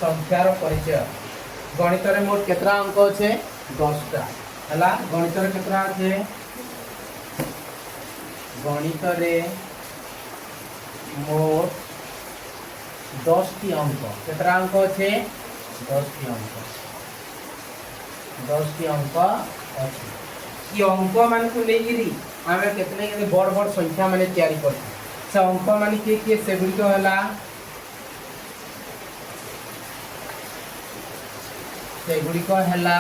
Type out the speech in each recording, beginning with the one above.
संख्यार परिचय। गणित रे मोट केतरा अंक अच्छे 10टा हला। गणित रे केतरा अच्छे गणित रे मोट 10टी अंक। केतरा अंक अच्छे 10टी अंक। 10टी अंक अच्छे। ये अंक मान को लेकिरी आमे केतने के बड़ बड़ संख्या माने तैयारी करथि। से अंक माने के से गुडी तो हला से गुडी को हला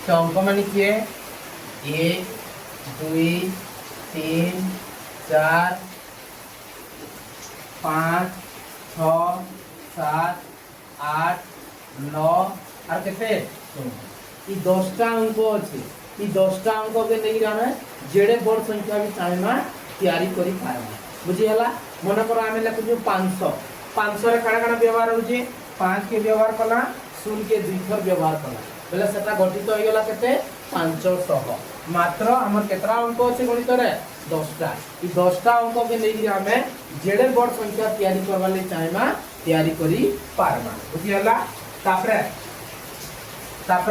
से अंक माने के 1 2 3 4 5 6 7 8 9 और केते ई 10टा अंक अछि। ई 10टा अंक के लेकिन हमें जेडे बड़ संख्या भी चाहेमा तैयारी करी पारबा। बुझी हला। मन कर आमे लिखु जो 500। 500 रे काना काना व्यवहार होची 5 के व्यवहार कला 0 के 2 थर व्यवहार कला बेले सेटा गठित होई गेला केते 500। मात्र हमर केतरा अंक अछि गणित रे 10टा। ई 10टा अंक के लेकिन हमें जेडे बड़ संख्या तैयारी करबा ले चाहेमा तैयारी करी पारबा। बुझी हला। तापरे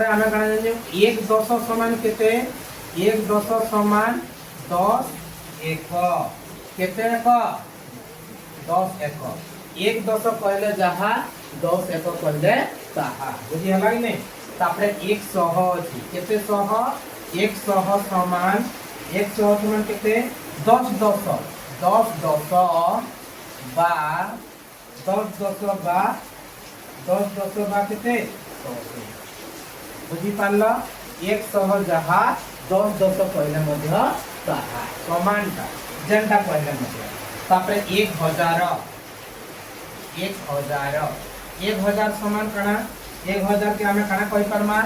हमें कना जाने 1 10 समान केते 1 10 समान 10 1 केते 1 10 1 1 10 कहले जहा 10 1 कहले ताहा। बुझी हला कि नै। तापरे 100 अछि केते 100 100 समान 100 समान केते 10 10 10 10 बा 10 10 बा 10 10 बा केते 100। बुझी पारला 100 जहा 10 10 कहले मध्य ताहा समानता जेंटा कहले मध्य। तापरे 1000 1000 समान कना 1000 के हमें कना कहि परमा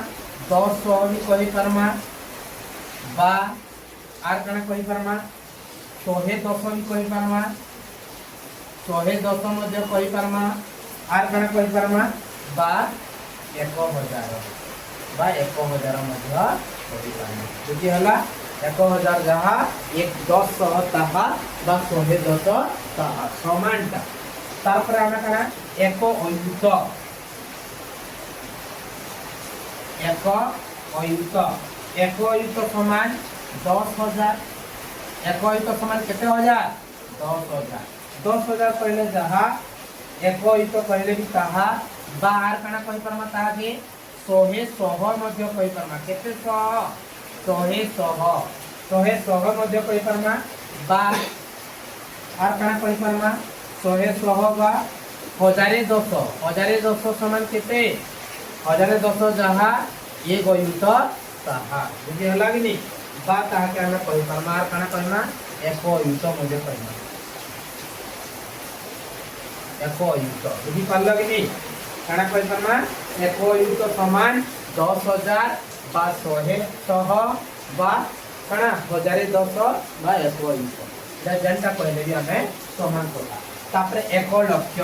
10 100 भी कहि परमा बा आर कना कहि परमा 110 भी कहि परमा 110 मध्य कहि परमा आर कना कहि परमा बा 1000 बा 1000 मध्य कहि परमा। बुझी हला। 1000 जहा 1 10 ताहा बा 110 ताहा समानता। तापर हम कना 1 अयुत 1 अयुत 1 अयुत समान 10000 1 अयुत समान केते हजार 10000 10000 कहले जहा 1 अयुत कहले भी ताहा बाहर कना कहि परमा ताहा के 100 मध्य कहि परमा केते 100 मध्य कहि परमा बा आर कना कहि परमा 100 बा 1010 समान केते 1010 जहा 1 अयुत ताहा। बुझी हला कि नै। बा ताहा के हम कहि परमा आर कना कहना 1 अयुत मध्य कहना 1 अयुत। बुझी पारला कि नै। कना कहि परमा 1 अयुत समान 10000 बा 100 बा कना 1010 बा 1 अयुत जेंटा कहले भी हमें समान करबा। तापरे 1 लक्ष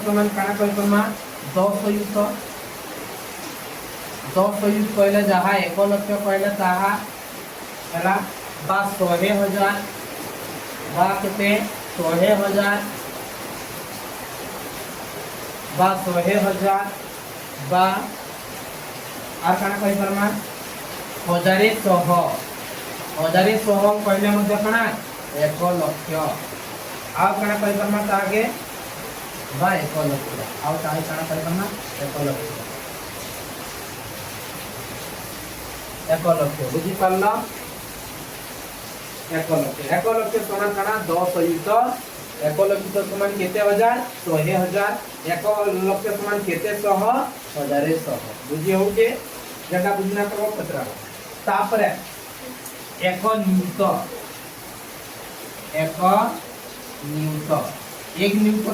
समान कना कहि परमा 10 अयुत कहले जहा 1 लक्ष कहले ताहा हला बा 100,000 बा केते 100,000 बा 100,000 बा आर कना कहि परमा 1100 कहले मध्य कना 1 लक्ष आ कना कहि परमा तागे बा 1 लक्ष आ ताहे कना कहि परमा 1 लक्ष 1 लक्ष। बुझी पारला 1 लक्ष समान कना 10 अयुत 1 लक्ष समान केते हजार 100,000 1 लक्ष समान केते 100 1100। बुझी हो के जेटा बुझना करबो पत्रा। तापरे 1 न्यूट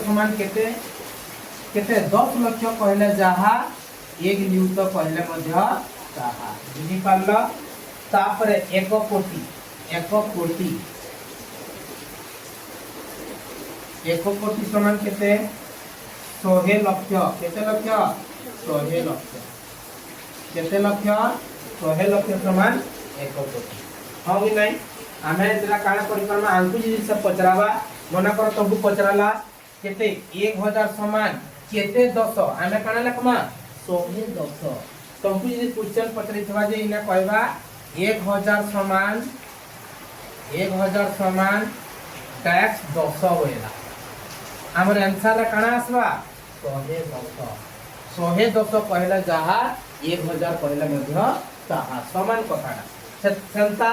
समान केते केते 10 लक्ष कहले जहा 1 न्यूट कहले मध्य ताहा। बुझी पारला। तापरे 1 कोटी 1 कोटी समान केते 100 लक्ष केते लक्ष 100 लक्ष केते लक्ष 100 लक्ष समान 1 कोटी। हाँ कि नहीं आमे जरा काना करि परमा आंकु जी सब पचरावा मना कर तुमको पचराला केते 1000 समान केते 10 आमे काना लिखमा 110 तुमको यदि क्वेश्चन पचरिथवा जे इना कहबा 1000 समान टैक्स 10 होएला हमर आंसर काना आसबा 110 कहला जहा 1000 कहला मध्य ताहा समान कथाना सेंता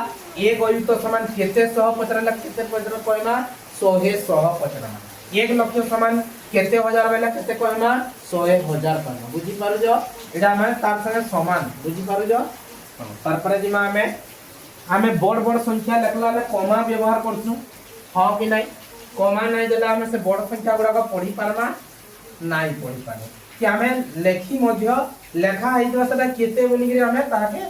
एक अयुक्त समान केते 100 पचराला केते पचरा कहमा 100 पचराना 1 लक्ष समान केते हजार बेला केते कहमा 100,000 कहमा बुझी पारो जो एटा हम तार संगे समान बुझी पारो जो तार पर जिमा हमें बड़ संख्या लिखला ले कमा व्यवहार करछु हां कि नहीं कमा नहीं देला हमें से बड़ संख्या गुडा को पढ़ी पारमा नहीं पढ़ी पारे कि हमें लेखी मध्य लेखा आइतबा सेटा केते बोली कि हमें ताके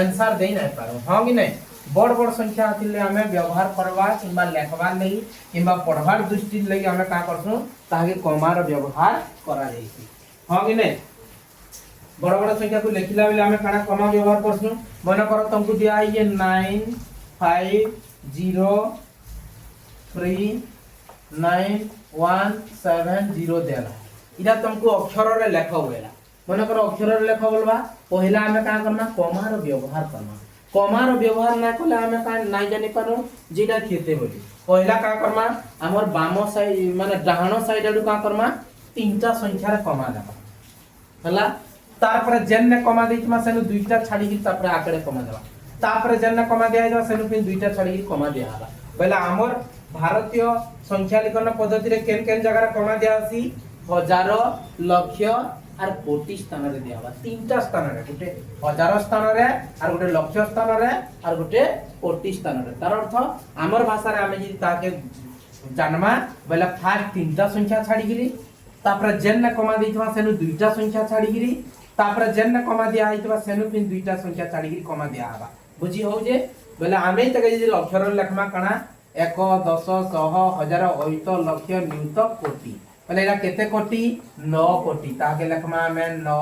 आंसर देई नहीं पारो हां कि नहीं बड़ संख्या आथिले हमें व्यवहार करवा किबा लेखवा नहीं किबा पढ़वार दृष्टि लगी हमें का करछु ताके कमार व्यवहार करा जाईसी हां कि नहीं बड़ संख्या को लिखिला बेले हमें काना कमा व्यवहार करछु मन करो तुमको दिया है ये 9 5 0 3 9 1 7 0 देला इदा तुमको अक्षर रे लेख होएला मन करो अक्षर रे लेख बोलबा पहिला हमें का करना कमार व्यवहार करना कमार व्यवहार ना कले हमें का नहीं जानि पारो जेटा केते बोली पहिला का करना हमर बाम साइड माने डाहानो साइड आडू का करना तीनटा संख्या रे कमा देबा हला तार पर जेन्ने कमा देइतमा सेनु दुईटा छाडी कि तापर आकड़े कमा देबा तापर जेन्ने कमा दिया जाय सेनु फिर दुईटा छाडी कि कमा दिया हला पहला हमर भारतीय संख्या लिखन पद्धति रे केन जगह रे कमा दिया आसी हजार लक्ष आर कोटि स्थान रे दिया बा तीनटा स्थान रे गुटे हजार स्थान रे आर गुटे लक्ष स्थान रे आर गुटे कोटि स्थान रे तार अर्थ हमर भाषा रे हमें जि ताके जानमा बेला फास्ट तीनटा संख्या छाडी गिरी तापर जेन्ने कमा देइतवा सेनु दुईटा संख्या छाडी गिरी तापर जेन्ने कमा दिया आइतबा सेनु फिर दुईटा संख्या छाडी गिरी कमा दिया आबा बुझी हो जे बेला हमें तक जि अक्षर लेखमा काना 1 10 100 1000 अयुत लक्ष नियुत कोटि पहले एला केते कोटि 9 कोटि ताके लेखमा हमें 9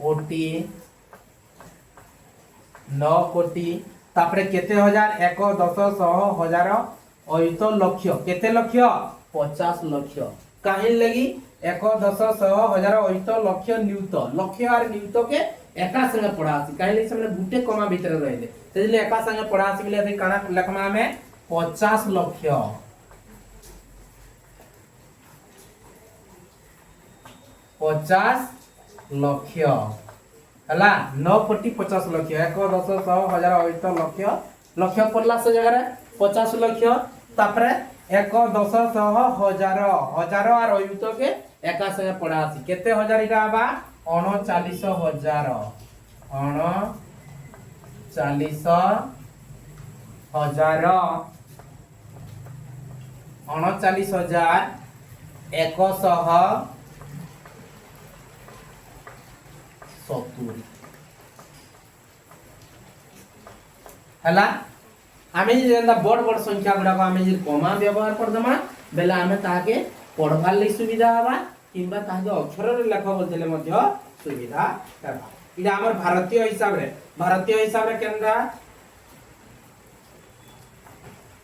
कोटि 9 कोटि तापर केते हजार 1 10 100 1000 अयुत लक्ष केते लक्ष 50 लक्ष काहे लगी 1 10 100 1000 अयुत लक्ष नियुत लक्ष और नियुत के एका संगे पढ़ा आसी काहे लगी हमने गुटे कमा भीतर रहले तेजले एका संगे पढ़ा आसी बिले अथि काना लेखमा हमें 50 लक्ष 50 लक्ष हला 9 कोटि 50 लक्ष 1 10 100 1000 अयुत लक्ष लक्ष पड़ला से जगह रे 50 लक्ष तापर 1 10 100 1000 1000 और अयुत के एका संगे पढ़ा आसी केते हजार इटा बा 39000 39,170 हला आमे जेंदा बड़ संख्या गुडा को आमे जे कमा व्यवहार कर दमा बेला आमे ताके पढ़वार ले सुविधा हवा किंबा ताके अक्षर रे लेख बोलतेले मध्य सुविधा करबा इदा हमर भारतीय हिसाब रे केनरा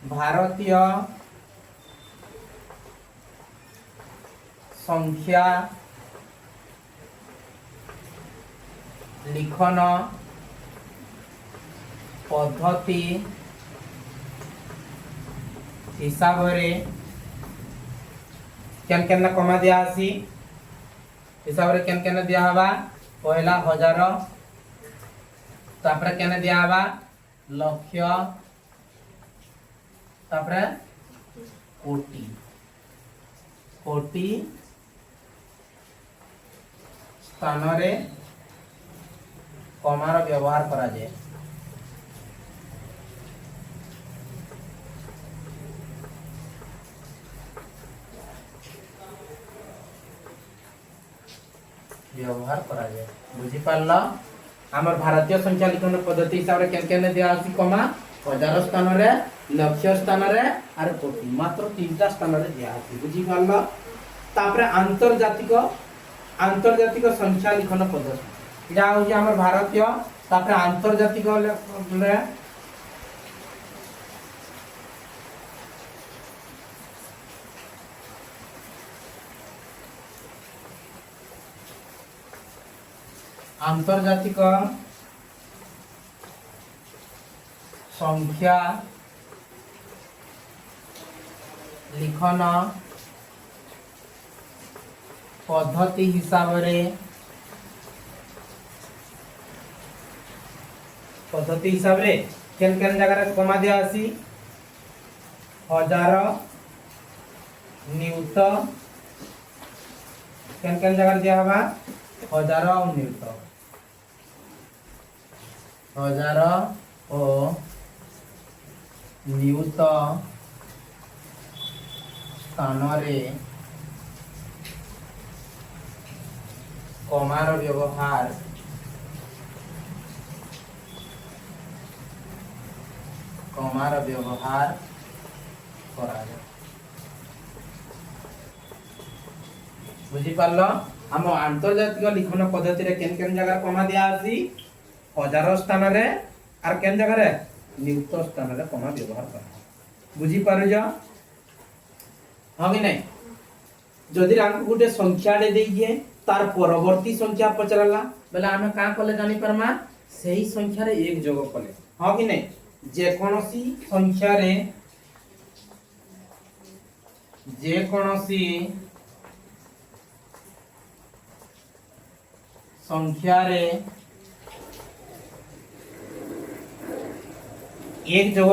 भारतीय संख्या लिखन पद्धति हिसाब रे केन कमा दिया आसी हिसाब रे केन दिया हवा पहला हजार तापर केन दिया हवा लक्ष तापर कोटि कोटि स्थान रे कमार व्यवहार करा जाए व्यवहार करा जाए बुझी पारला हमर भारतीय संख्या लिखन पद्धति हिसाब रे केन दिया आसी कमा हजार स्थान रे लक्ष स्थान रे आर कोटि मात्र तीनटा स्थान रे दिया आसी बुझी पारला तापर आंतर्जातिक संख्या लिखन पद्धति इडा हो जे हमर भारतीय तापर आंतर्जातिक रे आंतर्जातिक संख्या लिखन पद्धति हिसाब रे केन केन जगह रे कमा दिया आसी हजार नियुत केन केन जगह दिया हवा हजार और नियुत हजार और नियुत स्थान रे कमार व्यवहार करा जाए बुझी पारल हम आंतर्जातिक लिखन पद्धति रे केन केन जगह कमा दिया आसी हजार स्थान रे आर केन जगह रे नियुक्त स्थान रे कमा व्यवहार करा बुझी पारु जा हां कि नहीं जदि हमको गुटे संख्या दे दिए तार परवर्ती संख्या पचराला बेला हमें का कले जानि परमा सही संख्या रे एक जोग कले हां कि नहीं जे कोनोसी संख्या रे एक जोग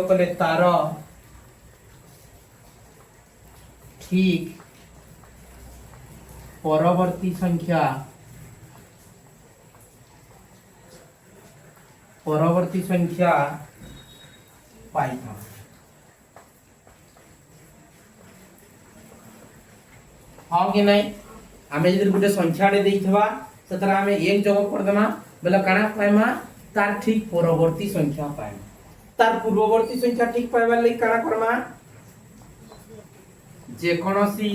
कले तार ठीक परवर्ती संख्या पाई था हाँ कि नहीं आमे जदि गुटे संख्या दे देइथवा सेतरा आमे एक जोग कर देमा बेला काना पाइमा तार ठीक परवर्ती संख्या पाइमा तार पूर्ववर्ती संख्या ठीक पाइबा लई काना करमा जे कोनोसी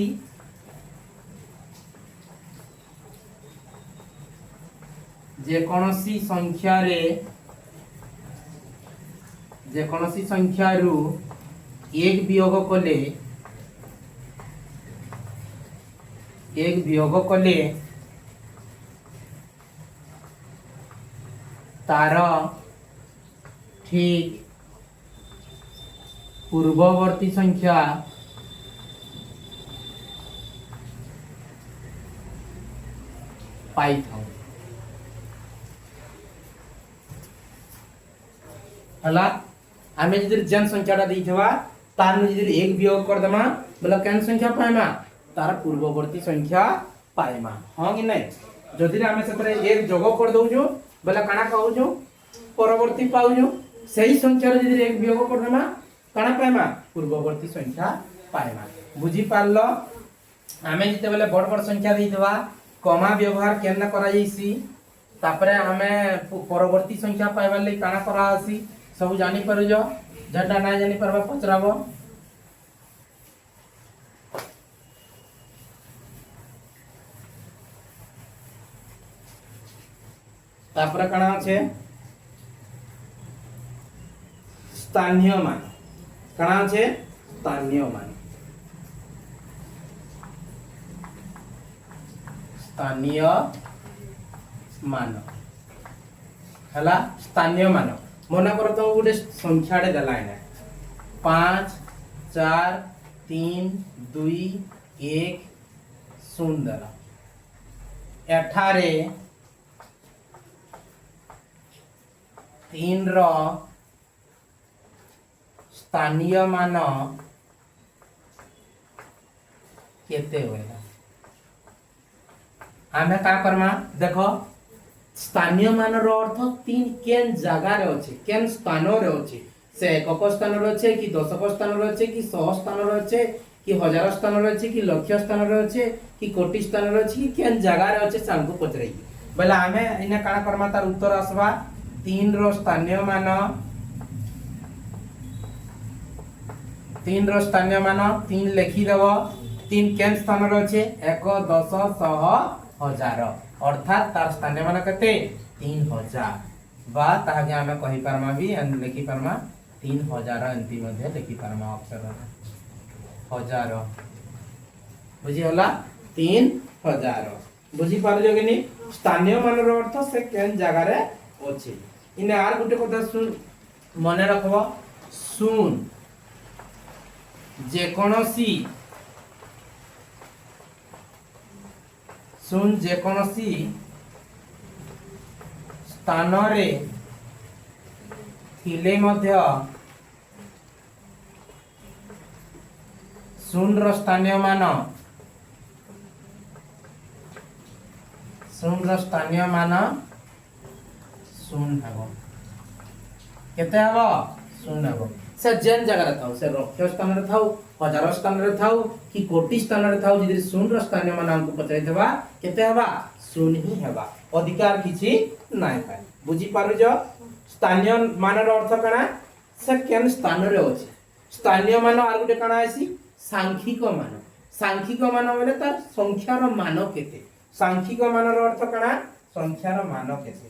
संख्या रु एक वियोग कले तार ठीक पूर्ववर्ती संख्या पाई था हला आमे जदि जन संख्याटा देइथवा तार में जदि एक वियोग कर देमा बोला केन संख्या पाइमा तार पूर्ववर्ती संख्या पाइमा हां कि नहीं जदि आमे सेतरे एक जोग कर दउजो बोला काना कहउजो परवर्ती पाउजो सही संख्या रे जदि एक वियोग कर देमा काना पाइमा पूर्ववर्ती संख्या पाइमा बुझी पारलो आमे जते बेले बड़ बड़ संख्या देइथवा कमा व्यवहार केना करा जैसी तापरे हमें परवर्ती संख्या पाइबा ले काना करा आसी सब जानि परु जो जटा ना जानि परबा पचराबो तापरे काना আছে स्थानीय मान काना আছে स्थानीय मान हला स्थानीय मान मना कर तो गोटे संख्या दे देला है 5 4 3 2 1 0 देला एठारे 3 रो स्थानीय मान केते होइला आमे का करमा देखो स्थानीय मान रो अर्थ तीन केन जगह रे अछि केन स्थान रे अछि से एकक स्थान रे अछि कि दशक स्थान रे अछि कि 100 स्थान रे अछि कि हजार स्थान रे अछि कि लक्ष स्थान रे अछि कि कोटि स्थान रे अछि कि केन जगह रे अछि सांगु पचरई बेला आमे इने काना करमा तार उत्तर आसबा 3 रो स्थानीय मान 3 लिखि देबो 3 केन स्थान रे अछि 1 10 100 हजार अर्थात तार स्थानीय मान कते 3000 बा ताके हमें कहि परमा भी लिखि परमा 3000 एमती मध्य लिखि पारमा अक्षर हजार बुझीगला 3000 बुझी पारजो कि नहीं स्थानीय मान रो अर्थ से केन जगह रे अछि इने आर गुटे कथा सुन मने रखबो सुन जे कोनोसी स्थान रे थिले मध्य शून रो स्थानीय मान शून हबो केते हबो शून हबो से जेन जगह रे थाउ से लक्ष्य स्थान रे थाउ हजार स्थान रे थाउ कि कोटि स्थान रे थाउ जदि शून रो स्थानीय मान हमको पचाइ देबा केते हबा शून ही हबा अधिकार किछि नाइ पाए बुझी पारु जो स्थानीय मान रो अर्थ कना से केन स्थान रे अछि स्थानीय मान आर गुटे कना आसी सांख्यिक मान माने तार संख्या रो मान केते सांख्यिक मान रो अर्थ कना संख्या रो मान केते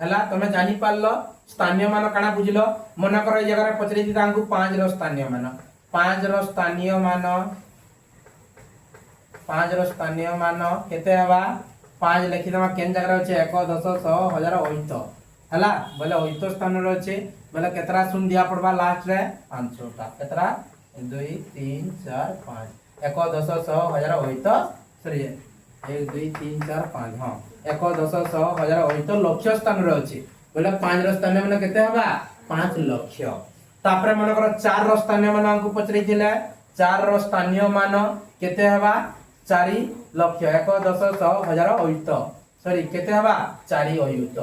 हला तमे जानि पारलो स्थानीय मान कना बुझलो मन कर ए जगह रे पचरे दी तांकु 5 रो स्थानीय मान 5 रो स्थानीय मान केते हवा 5 लिखि दमा केन जगह रे छै 1 10 100 1000 ओइत हला बोले ओइत स्थान रे छै बोले केतरा शून्य दिया पड़बा लास्ट रे 500 टा केतरा 2 3 4 5 1 10 100 1000 ओइत सॉरी 1 2 3 4 5 हां 1 10 100 1000 ओइत लक्ष्य स्थान रे अछि बोले 5 रो स्थानीय मान केते हवा 5 लक्ष्य तापरे मन कर 4 रो स्थानीय मान हमको पचरै थिले 4 रो स्थानीय मान केते हवा 4 लक्ष्य 1 10 100 1000 ओइत सॉरी केते हवा 4 ओइत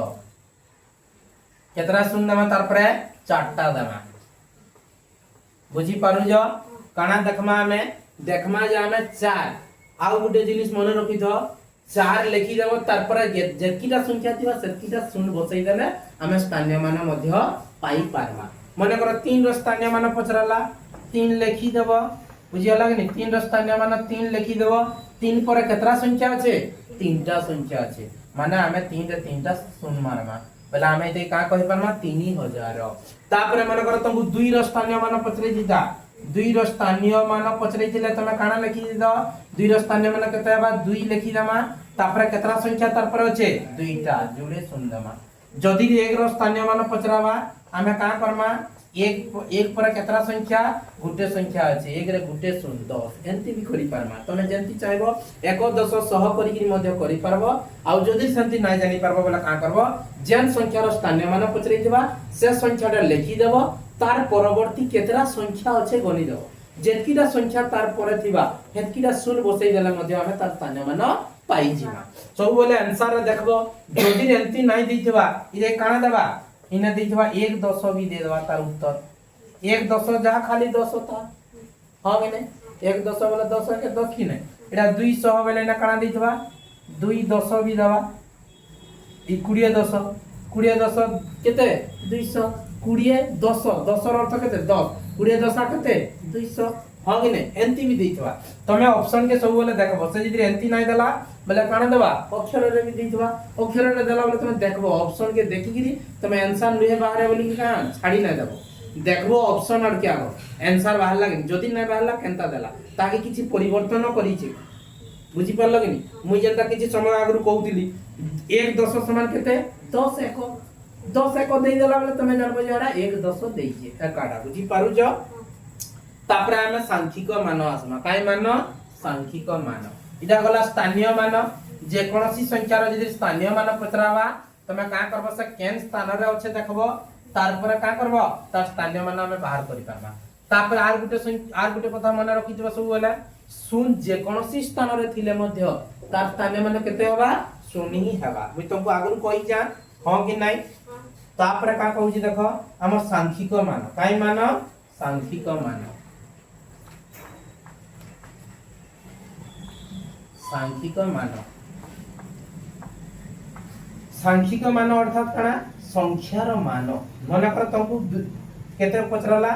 केतरा शून्य दमा तारपरे 4टा दमा बुझी पारु जो काना देखमा जे हमें 4 आउ गुटे जिनिस मन रखि थो 4 लिखि देबो तारपरे जेकीटा संख्या थिबा सेकीटा शून्य बसै देले हमें स्थानीय मान मध्य पाई पारमा मन कर 3 रो स्थानीय मान पचराला 3 लिखि देबो बुझी होला कि 3 रो स्थानीय मान 3 लिखि देबो 3 पर केतरा संख्या আছে 3टा संख्या আছে माने हमें 3 रे 3टा शून्य मारमा पहला हमें इते का कहि परमा 3000 तापरे मन कर तुमको 2 रो स्थानीय मान पचरै दिता 2 रो स्थानीय मान पचरै थिले तमे काना लिखि दिदो 2 रो स्थानीय मान केते हबा 2 लिखि दमा तापरे केतरा संख्या तार पर আছে 2टा जोड़े शून्य दमा जदि 1 रो स्थानीय मान पचरावा हमें का करमा एक पर केतरा संख्या गुटे संख्या अछि 1 रे गुटे शून्य 10 एंती भी करि पारमा तमे जेंती चाहबो 1 10 सह करि कि मध्य करि पारबो आ जदि सेंती नै जानि पारबो बोला का करबो जेन संख्या रो स्थानीय मान पचरै दिबा से संख्याटा लिखि देबो तार परवर्ती केतरा संख्या अछि गनि देबो जेतकीटा संख्या तार पर थिबा हेतकीटा शून्य बसै देला मध्य हमें तार स्थानीय मान पाई जिमा सब बोले आंसर देखबो जदि एंती नै दिथिबा इरे काना देबा इने दिथिबा 1 10 भी दे देबा तार उत्तर 1 10 जा खाली 10 था हां गने 1 10 वाला 10 के 10 की नै एटा 200 वाला ना काना दिथिबा 2 10 भी देबा ई 20 10 केते 200 20 10 10 ର अर्थ केते 10 20 10 केते 200 हां गने एंती भी दिथिबा तमे ऑप्शन के सब बोले देखबो से जदी एंती नै देला बोले काना देबा अक्षर रे भी दिथिबा अक्षर रे देला बोले तमे देखबो ऑप्शन के देखि गिरी तमे आंसर नुहे बाहर बोली कि का छाड़ी नै देबो देखबो ऑप्शन और क्या हो आंसर बाहर लागे जदी नै बाहर ला केनता देला ताकि किछि परिवर्तन करी छी बुझी परलो कि मुई जेंता किछि समय आगरु कहउतिली 1 10 समान केते 10 1 देई देला बोले तमे जानबो जेडा 1 10 देई जे एकाडा बुझी पारु जो तापरे हमें सांख्यिक मान आसमा काई मान सांख्यिक मान इटा गला स्थानीय मान जे कोनोसी संख्या रो जदि स्थानीय मान पचरावा तमे का करबो से केन स्थान रे अछि देखबो तार पर का करबो तार स्थानीय मान हमें बाहर करि पाबा तापर आर गुटे कथा मन रखि दिबो सब बोले शून्य जे कोनोसी स्थान रे थिले मध्य तार स्थानीय मान केते होबा शून्य ही हेबा मुई तुमको आगु कहि जा हां कि नै तापर का कहू छी देखो हमर सांख्यिक मान काई मान सांख्यिक मान सांख्यिक मान अर्थात कना संख्यार मान मन कर तुमको केते पचराला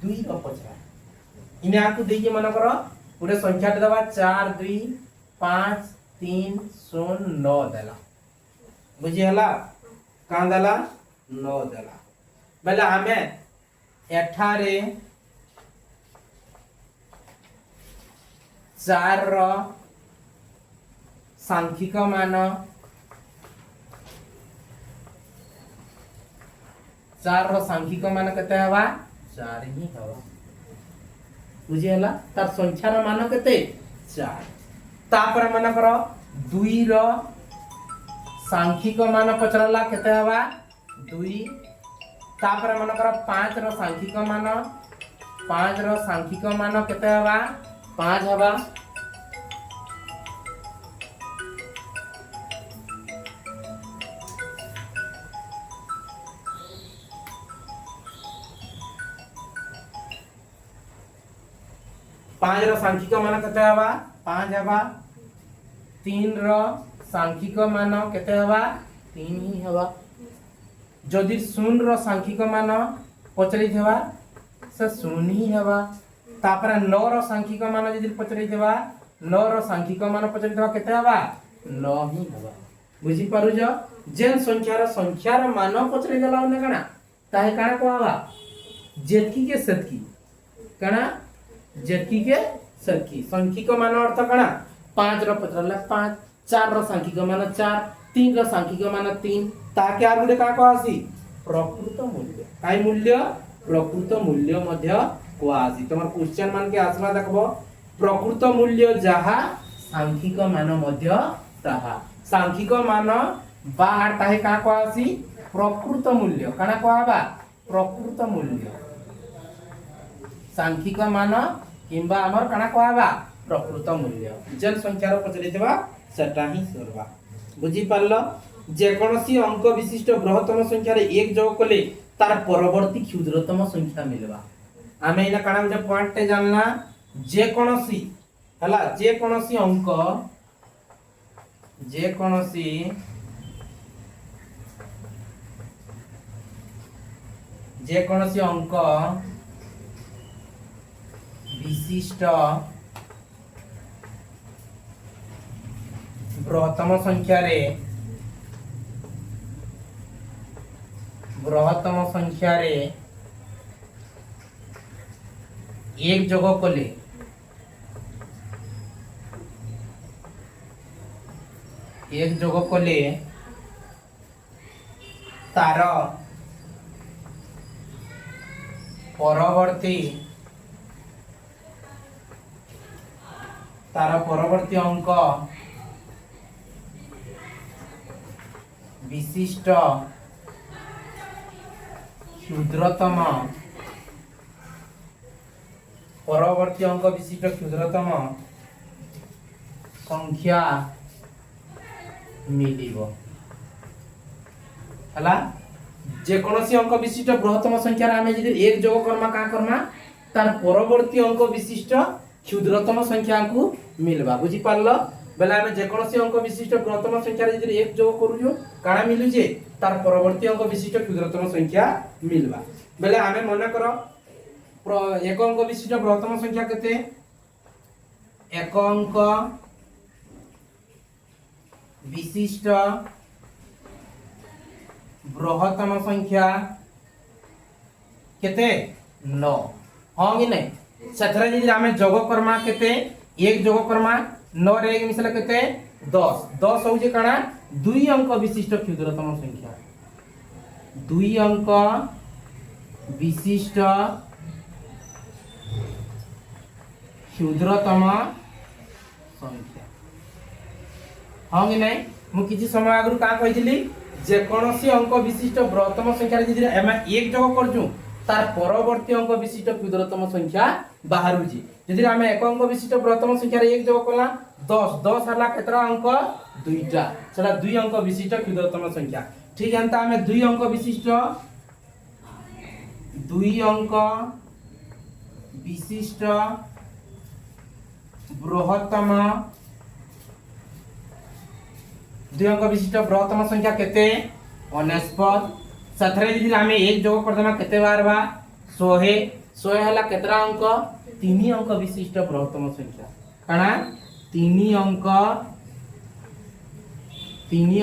2 रो पचरा इने आकु देई मन कर पूरे संख्या देबा 4 2 5 3 0 9 देला बुझी हला का देला 9 देला बेला हमें एठारे 4 रो सांख्यिक मान 4 रो सांख्यिक मान केते हवा 4 ही हवा बुझी हला तार संख्या रो मान केते 4 तापर मन करो 2 रो सांख्यिक मान पचरला केते हवा 2 तापर मन करो 5 रो सांख्यिक मान 5 रो सांख्यिक मान केते हवा 5 हवा 5 रो सांख्यिक मान केते हवा 5 हवा 3 रो सांख्यिक मान केते हवा 3 ही हवा जदि 0 रो सांख्यिक मान पचरी थेवा से 0 ही हवा तापर 9 रो सांख्यिक मान जदि पचरी थेवा 9 रो सांख्यिक मान पचरी थेवा केते हवा 9 ही हवा बुझी पारु जो जेन संख्यार मान पचरी गला ने कना ताहे काना कहवा जेतकी के सतकी कना जेतकी के सतकी सांख्यिक मान अर्थ कना 5 रो पचरला 5 4 रो सांख्यिक मान 4 3 रो सांख्यिक मान 3 ताके आर गुडे का कहसी प्रकृत मूल्य काई मूल्य प्रकृत मूल्य मध्य कहसी तमर क्वेश्चन मान के आसला देखबो प्रकृत मूल्य जहा सांख्यिक मान मध्य ताहा सांख्यिक मान बाहर ताहे का कहसी प्रकृत मूल्य काना कहबा प्रकृत मूल्य सांख्यिक मान किंबा हमर काना कहबा प्रकृत मूल्य जेन संख्या रो पचरी देबा सेटा ही करबा बुझी पारलो जे कोनोसी अंक विशिष्ट बृहत्तम संख्या रे 1 जोग कले तार परवर्ती क्षुद्रतम संख्या मिलबा आमे इना काना जे पॉइंट ते जानना जे कोनोसी हला जे कोनोसी अंक विशिष्ट बृहत्तम संख्या रे 1 जोग कले तार परवर्ती अंक विशिष्ट क्षुद्रतम संख्या मिलिबो हला जे कोनोसी अंक विशिष्ट बृहत्तम संख्या रे आमे जदि 1 जोग करमा का करमा तार परवर्ती अंक विशिष्ट क्षुद्रतम संख्या को मिलबा बुझी पारलो बेला आमे जे कोनोसी अंक विशिष्ट बृहत्तम संख्या रे जदि 1 जोग करू जो काना मिलु जे तार परवर्ती अंक विशिष्ट क्षुद्रतम संख्या मिलबा बेले आमे मने करो एक अंक विशिष्ट बृहत्तम संख्या केते एक अंक विशिष्ट बृहत्तम संख्या केते 9 हां कि नै सथरे जदि आमे जोग करमा केते 1 जोग करमा 9 रे 1 मिसला केते 10 10 हो जे काना 2 अंक विशिष्ट क्षुद्रतम संख्या 2 अंक विशिष्ट क्षुद्रतम संख्या हां कि नै मु किछि समय आगु का कहितली जे कोनोसी अंक विशिष्ट बृहत्तम संख्या रे जदि एमे 1 जोग करजु तार परवर्ती अंक विशिष्ट क्षुद्रतम संख्या बाहरु जी जदि आमे एक अंक विशिष्ट बृहत्तम संख्या रे 1 जोग कला 10 10 हला केतरा अंक दुईटा सेटा 2 अंक विशिष्ट क्षुद्रतम संख्या ठीक है आमे 2 अंक विशिष्ट बृहत्तम 2 अंक विशिष्ट बृहत्तम संख्या केते 49 सथरे जदि आमे 1 जोग कर देमा केते बारबा 100 हला केतरा अंक 3 अंक विशिष्ट बृहत्तम संख्या काना 3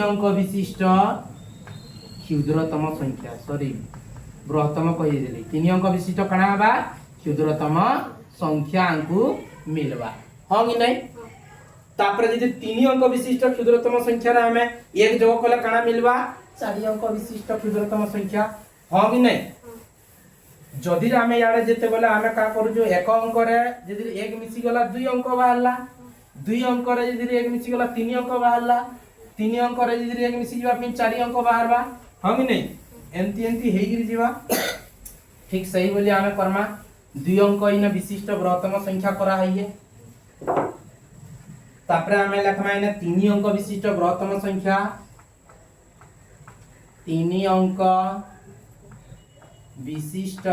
अंक विशिष्ट क्षुद्रतम संख्या सॉरी बृहत्तम कहि देली 3 अंक विशिष्ट काना बा क्षुद्रतम संख्या आंकु मिलवा हां कि नहीं तापर जदि 3 अंक विशिष्ट क्षुद्रतम संख्या रे हमें एक जोग कले काना मिलवा 4 अंक विशिष्ट क्षुद्रतम संख्या हां कि नहीं जदि हमें याडे जेते बोले हमें का करू जो एक अंक रे जदि एक मिसी गला 2 अंक बाहरला 2 अंक रे जदि एक मिसी गला 3 अंक बाहरला 3 अंक रे जदि एक मिसी जीवा फिर 4 अंक बाहरबा हां कि नहीं एंती एंती हेइ गिरी जीवा ठीक सही बोली हमें करमा 2 अंक इन विशिष्ट बृहत्तम संख्या करा हइए तापरे हमें लिखमा इने 3 अंक विशिष्ट बृहत्तम संख्या 3 अंक विशिष्ट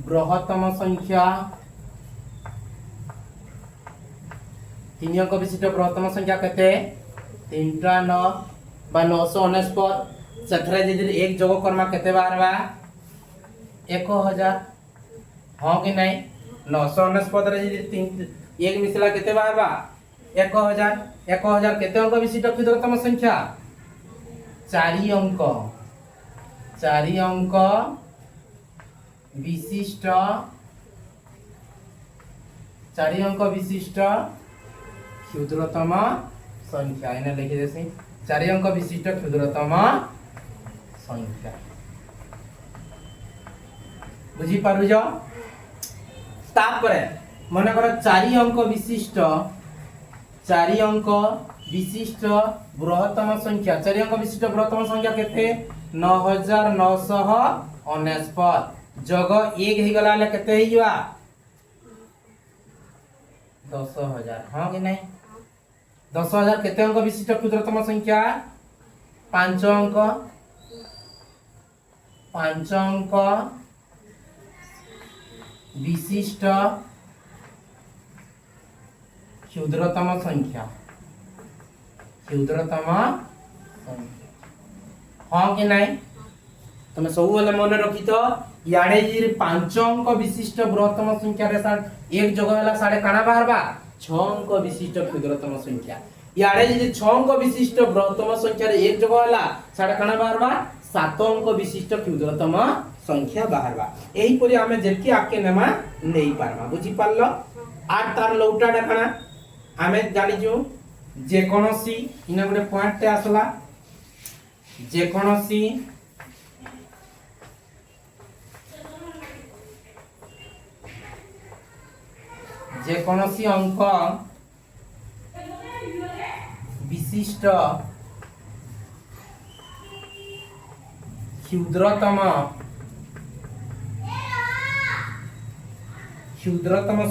बृहत्तम संख्या 3 अंक विशिष्ट बृहत्तम संख्या केते 3 टा 9 बा 949 सथरे जदि एक जोग करमा केते बारबा 1000 हां कि नहीं 949 रे जदि 3 एक मिसला केते बारबा 1000 1000 केते अंक विशिष्ट क्षुद्रतम संख्या 4 अंक विशिष्ट 4 अंक विशिष्ट क्षुद्रतम संख्या इने लिखि देसी 4 अंक विशिष्ट क्षुद्रतम संख्या बुझी पारु जो तापरे मन कर 4 अंक विशिष्ट बृहत्तम संख्या 4 अंक विशिष्ट बृहत्तम संख्या केते 9949 जग 1 हे गला ले केते हे जवा 10000 हां कि नहीं 10000 केते अंक विशिष्ट क्षुद्रतम संख्या 5 अंक विशिष्ट क्षुद्रतम संख्या हां कि नहीं तुम सब वाले मन रखी तो याडे जी 5 अंक विशिष्ट बृहत्तम संख्या रे एक जोग होला साडे काना बाहरबा 6 अंक विशिष्ट क्षुद्रतम संख्या याडे जी 6 अंक विशिष्ट बृहत्तम संख्या रे एक जोग होला साडे काना बाहरबा 7 अंक विशिष्ट क्षुद्रतम संख्या बाहरबा एही परि हमें जेकी आके नेमा नेई पारमा बुझी पारलो आठ तार लौटा डाकना हमें जानि जो जे कोनोसी इना गोटे पॉइंट ते आसला जे कोनोसी अंक विशिष्ट क्षुद्रतम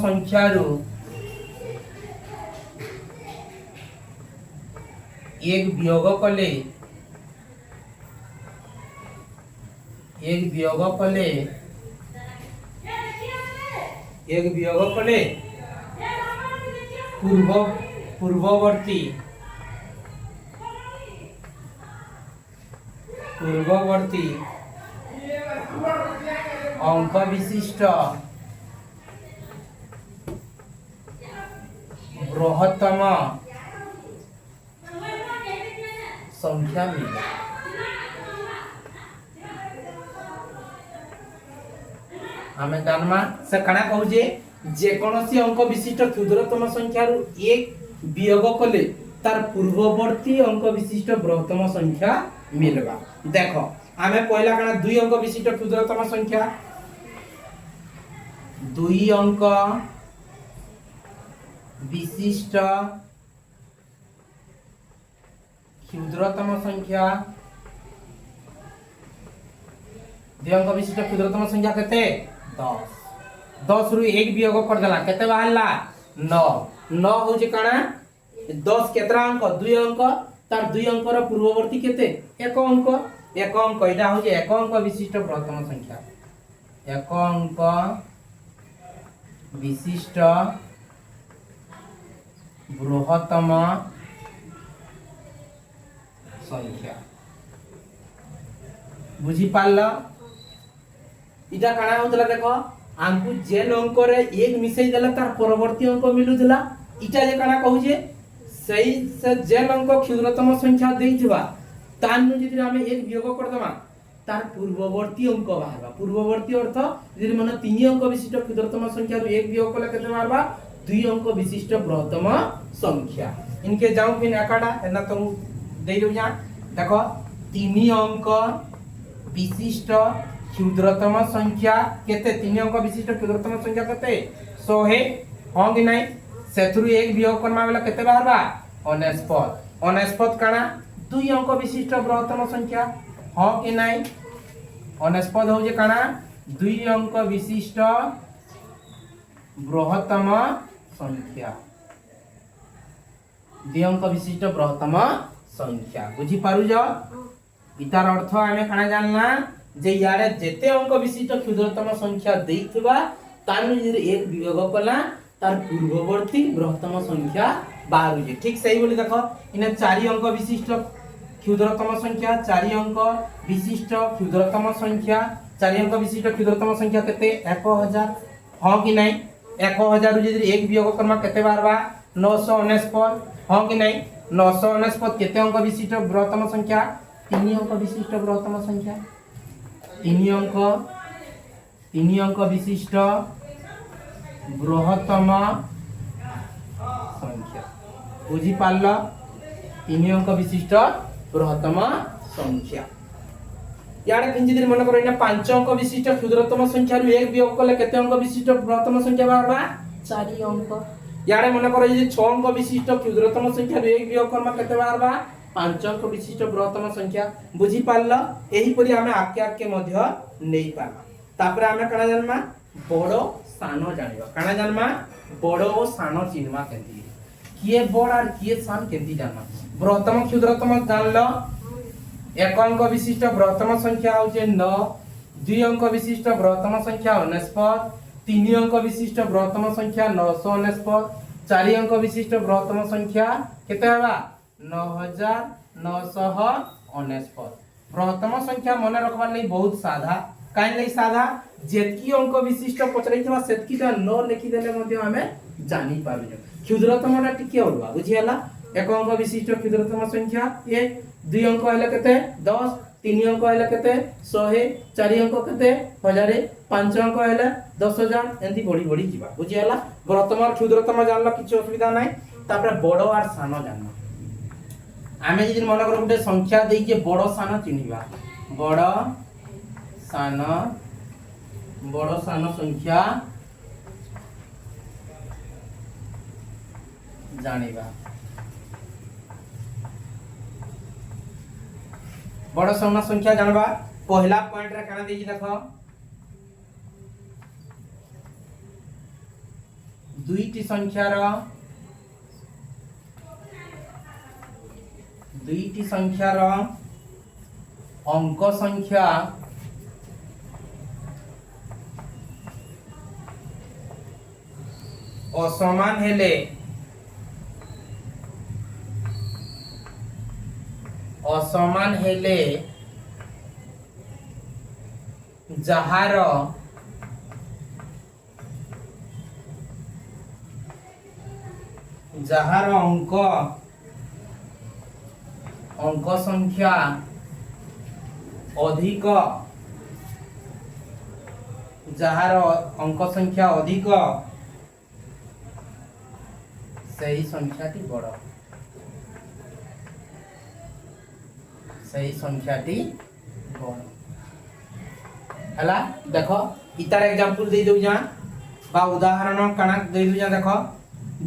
संख्या रो एक वियोग कले पूर्ववर्ती अंक विशिष्ट बृहत्तम संख्या मिले हमें जानमा से कणा कहू जे कोनोसी अंक विशिष्ट क्षुद्रतम संख्या रु एक वियोग कले तार पूर्ववर्ती अंक विशिष्ट बृहत्तम संख्या मिलबा देखो हमें पहला कणा 2 अंक विशिष्ट क्षुद्रतम संख्या 2 अंक विशिष्ट क्षुद्रतम संख्या 2 अंक विशिष्ट क्षुद्रतम संख्या केते 10 रु 1 वियोग कर देला केते बाहरला 9 हो जे काना 10 केतरा अंक 2 अंक तार 2 अंक रो पूर्ववर्ती केते 1 अंक इडा हो जे 1 अंक विशिष्ट बृहत्तम संख्या 1 अंक विशिष्ट बृहत्तम संख्या बुझी पारला इटा काना होतला देखो आंकु जे अंक रे एक मिसई देला तार परवर्ती अंक मिलुतला इटा जे काना कहू जे सही से जे अंक क्षुद्रतम संख्या देइथिबा तानु जदि हमें एक वियोग कर दमा तार पूर्ववर्ती अंक बाहरबा पूर्ववर्ती अर्थ जदि मन 3 अंक विशिष्ट क्षुद्रतम संख्या रु एक वियोग कले केते बाहरबा 2 अंक विशिष्ट बृहत्तम संख्या इनके जाऊ पिन एकाडा एना तो दे दउ जा देखो 3 अंक विशिष्ट क्षुद्रतम संख्या केते 3 अंक विशिष्ट क्षुद्रतम संख्या केते 100 है हां कि नहीं सेथुरु एक वियोग करमा बेला केते बाहरबा 49 काना 2 अंक विशिष्ट बृहत्तम संख्या हां कि नहीं 49 हो जे काना 2 अंक विशिष्ट बृहत्तम संख्या 2 अंक विशिष्ट बृहत्तम संख्या बुझी पारु जा इतार अर्थ आमे काना जानना जे यारे जेते अंक विशिष्ट क्षुद्रतम संख्या देइथिबा तानु जे एक वियोग कला तार पूर्ववर्ती बृहत्तम संख्या बाहर जे ठीक सही बोली देखो इने 4 अंक विशिष्ट क्षुद्रतम संख्या 4 अंक विशिष्ट क्षुद्रतम संख्या 4 अंक विशिष्ट क्षुद्रतम संख्या केते 1000 हां कि नहीं 1000 जे एक वियोग करमा केते बारबा 949 हां कि नहीं 949 केते अंक विशिष्ट बृहत्तम संख्या 3 अंक विशिष्ट बृहत्तम संख्या 3 अंक विशिष्ट बृहत्तम संख्या बुझी पारल 3 अंक विशिष्ट बृहत्तम संख्या याडे किंचित मन करो इना 5 अंक विशिष्ट क्षुद्रतम संख्या रु एक वियोग कले केते अंक विशिष्ट बृहत्तम संख्या बारबा 4 अंक याडे मन करो जे 6 अंक विशिष्ट क्षुद्रतम संख्या रु एक वियोग करमा केते बारबा 5 अंक विशिष्ट बृहत्तम संख्या बुझी पारल एही परि हमें आके आके मध्य नै पारला तापर हमें कणा जन्मा बड़ो सानो जानिबा कणा जन्मा बड़ो और सानो चिन्हवा केंती किए बड़ और किए सान केंती जानना बृहत्तम क्षुद्रतम जानलो 1 अंक विशिष्ट बृहत्तम संख्या होचे 9 2 अंक विशिष्ट बृहत्तम संख्या 49 3 अंक विशिष्ट बृहत्तम संख्या 949 4 अंक विशिष्ट बृहत्तम संख्या केते हवा 9949 बृहत्तम संख्या मन रखबार नहीं बहुत साधा काई नहीं साधा जेतकी अंक विशिष्ट पचरैथवा सेतकी ता न लिखि देले मध्ये हमें जानि पाबे क्षुद्रतमटा टिके अलवा बुझी हला 1 अंक विशिष्ट क्षुद्रतम संख्या 1 2 अंक हले केते 10 3 अंक हले केते 100 4 अंक केते 1000 5 अंक हले 10000 एंती बड़ी बड़ी जीवा बुझी हला बृहत्तम और क्षुद्रतम जानला किछ असुविधा नाही तापर बड़ो और सानो जानना आमे जे मन करो गुटे संख्या देई के बड़ो सानो चिनिबा बड़ो सानो संख्या जानिबा बड़ो सानो संख्या जानबा पहला पॉइंट रे काना देई देखो दुईटी संख्यार अंक संख्या असमान हेले जहार अंक संख्या अधिक जहार अंक संख्या अधिक सही संख्याटी बड़ हला देखो इतार एग्जांपल दे दउ जा बा उदाहरण काना दे दउ जा देखो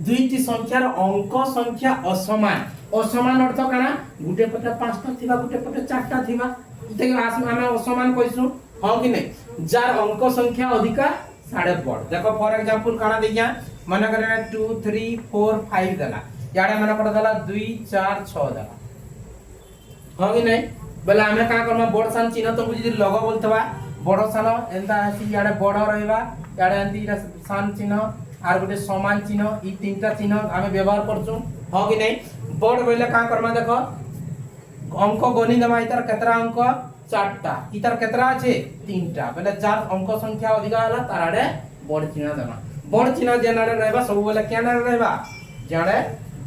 दुईटी संख्यार अंक संख्या असमान अर्थ काना गुटे पटे 5टा थिबा गुटे पटे 4टा थिबा इते आमे असमान कइसु हां कि नै जार अंक संख्या अधिका साडे बड़ देखो फॉर एग्जांपल काना दिया मन करे 2 3 4 5 दला याडे मन कर दला 2 4 6 दला हां कि नै बेला आमे का करम बड़ सान चिन्ह तो बुझि लगो बोलतबा बड़ सान एंता आसी याडे बड़ रहइबा याडे एंती सान चिन्ह आर गुटे समान चिन्ह ई तीनटा चिन्ह आमे व्यवहार करछु हां कि नै बड़ बोले का करमा देखो अंक गनि दमा इतार केतरा अंक 4टा इतार केतरा আছে 3टा बेले जार अंक संख्या अधिक हला ताराडे बड़ चिन्ह दमा बड़ चिन्ह जेनाडे रहबा सब बोले केनाडे रहबा जाडे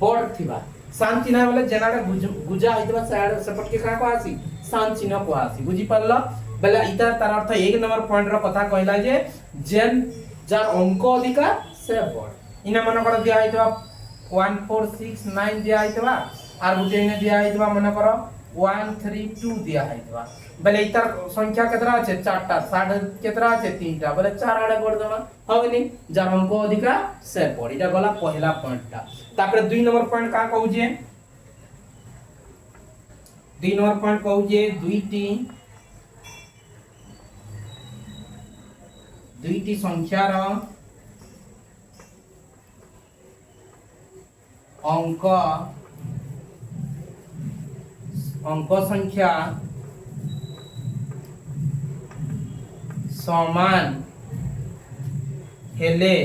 बड़ थिबा सान चिन्ह बोले जेनाडे गुजा होइतबा साइड सेपट के का को आसी सान चिन्ह को आसी बुझी परलो बेला इता तार अर्थ एक नंबर पॉइंट रो कथा कहला जे जेन जार अंक अधिका से बड़ इना मन कर दिया होइतबा 1469 दिया होइतबा आर गुटे इने दिया होइतबा मन कर 132 दिया होइतबा बेले इतार संख्या केतरा আছে চারটা সাড়ে केतरा আছে তিনটা বলে চার আড়ে করে দেবা হবেনি যার অঙ্ক अधिका से बड़ এটা গলা পহেলা পয়েন্টটা তারপরে দুই নম্বর পয়েন্ট কা কহু যে দুই নম্বর পয়েন্ট কহু যে দুইটি সংখ্যার অঙ্ক সংখ্যা समान हेले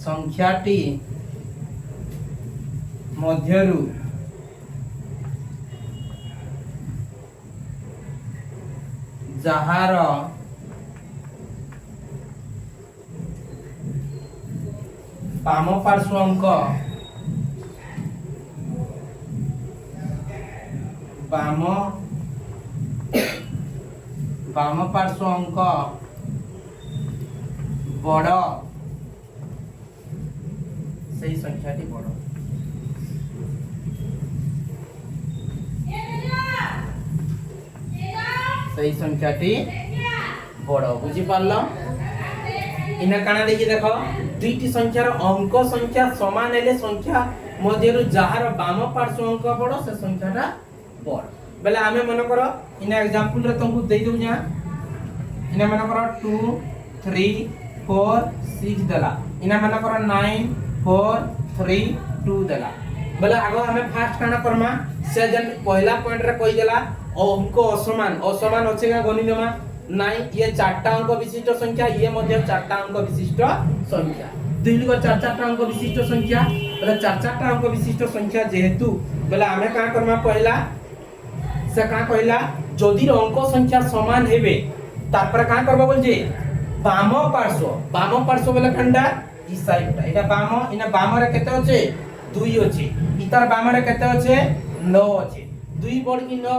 संख्याटी मध्यरु जहार बाम पार्श्व अंक बाम पार्श्व अंक बड़ सही संख्याटी बड़ सही संख्याटी बड़ बुझी पारल इना काना देखि देखो दुईटी संख्यार अंक संख्या समान हेले संख्या मध्यरु जहार बाम पार्श्व अंक बड़ से संख्याटा बड़ बेले आमे मन करो इना एग्जांपल रे तुमको दे दउ जा इना मन करो 2 3 4 6 दला इना मन करो 9 4 3 2 दला बेले आगो हमें फास्ट काना करमा से जन पहला पॉइंट रे कहि देला अंक असमान अछि का गनि देमा नहीं ये चारटा अंक विशिष्ट संख्या ये मध्य चारटा अंक विशिष्ट संख्या दुई को चार चारटा अंक विशिष्ट संख्या बेले चार चारटा अंक विशिष्ट संख्या जेहेतु बेले आमे का करमा पहला से का कहला जदि अंक संख्या समान हेबे तापर का करबा बोल जे बाम पार्श्व बेले खंडा ई साइडटा एटा बाम इना बाम रे केते होचे 2 होचे इतार बाम रे केते होचे 9 होचे 2 बड़ की 9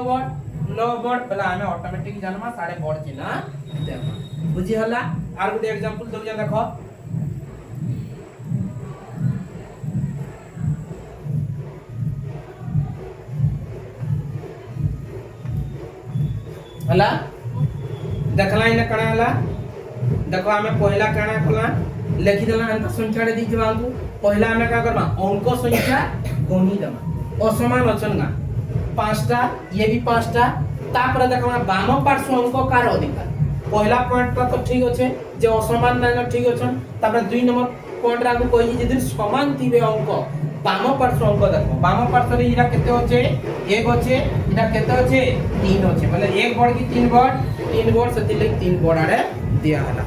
बड़ बेले आमे ऑटोमेटिक जानमा साडे बड़ चिन्ह देबा बुझी हला आर गुटे एग्जांपल दउ जा देखो हला देखला इने कणा हला देखो हमें पहला कणा खला लिखि देला अंक संख्या रे दी बांगू पहला हमें का करबा अंक संख्या गणी देबा असमान अचनगा पांचटा ये भी पांचटा तापर देखमा बाम पार्श्व अंक कार अधिकार पहला पॉइंट तो ठीक अछि जे असमान ना ठीक अछन तापर दुई नंबर पॉइंट रा को कहि जे समान थिबे अंक बाम पार्श्व अंक देखो बाम पार्श्व रे इरा केते होचे 1 होचे इरा केते होचे 3 होचे मतलब 1 बड़ की 3 बड़ से 3 बड़ आड़े दिया हला।